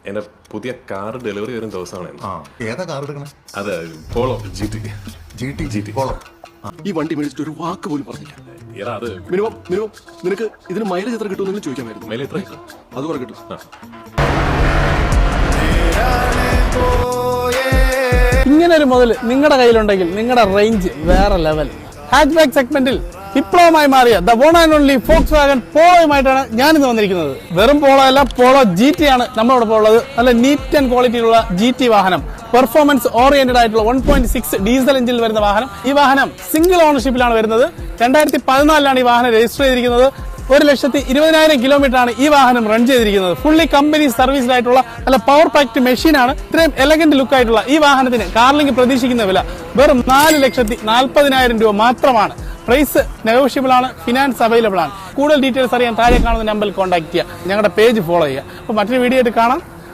എന്റെ പുതിയ car delivery വരുന്ന ദിവസമാണ്. ഏതാ കാർ എടുക്കണേ? അത് പോളോ GT പോളോ. ഈ വണ്ടി മേടിച്ചിട്ട് ഒരു വാക്ക് പോലും പറഞ്ഞില്ല. അത് മിനിമം നിനക്ക് ഇതിന് മൈലേജ് എത്ര കിട്ടുമെന്ന് ചോദിക്കാമായിരുന്നു. മൈലേജ് എത്ര? അത് കുറെ കിട്ടും. ഇങ്ങനെ ഒരു മുതൽ നിങ്ങളുടെ കയ്യിലുണ്ടെങ്കിൽ നിങ്ങളുടെ റേഞ്ച് വേറെ ലെവൽ. ഹാച്ച്ബാക്ക് സെഗ്മെന്റിൽ വിപ്ലവമായി മാറിയ the one and only Volkswagen പോളോയുമായിട്ടാണ് ഞാനിന്ന് വന്നിരിക്കുന്നത്. വെറും പോളോ അല്ല, പോളോ GT ആണ് നമ്മളോടൊപ്പം ഉള്ളത്. നല്ല നീറ്റ് ആൻഡ് ക്വാളിറ്റിയിലുള്ള GT വാഹനം, പെർഫോമൻസ് ഓറിയന്റഡ് ആയിട്ടുള്ള 1.6 ഡീസൽ എഞ്ചിനിൽ വരുന്ന വാഹനം. ഈ വാഹനം സിംഗിൾ ഓണർഷിപ്പിലാണ് വരുന്നത്. 2014 ഈ വാഹനം രജിസ്റ്റർ ചെയ്തിരിക്കുന്നത്. 1,20,000 കിലോമീറ്റർ ആണ് ഈ വാഹനം റൺ ചെയ്തിരിക്കുന്നത്. ഫുള്ളി കമ്പനി സർവീസിലായിട്ടുള്ള നല്ല പവർ പാക്ഡ് മെഷീനാണ്. ഇത്രയും എലഗന്റ് ലുക്ക് ആയിട്ടുള്ള ഈ വാഹനത്തിന് കാർലിംഗ് പ്രതീക്ഷിക്കുന്ന വില വെറും 4,40,40,000 രൂപ മാത്രമാണ്. പ്രൈസ് നെഗോഷ്യബിൾ ആണ്, ഫിനാൻസ് അവൈലബിൾ ആണ്. കൂടുതൽ ഡീറ്റെയിൽസ് അറിയാൻ താഴെ കാണുന്ന നമ്പറിൽ കോൺടാക്ട് ചെയ്യുക, ഞങ്ങളുടെ പേജ് ഫോളോ ചെയ്യുക. അപ്പോൾ മറ്റൊരു വീഡിയോ ആയിട്ട് കാണാം.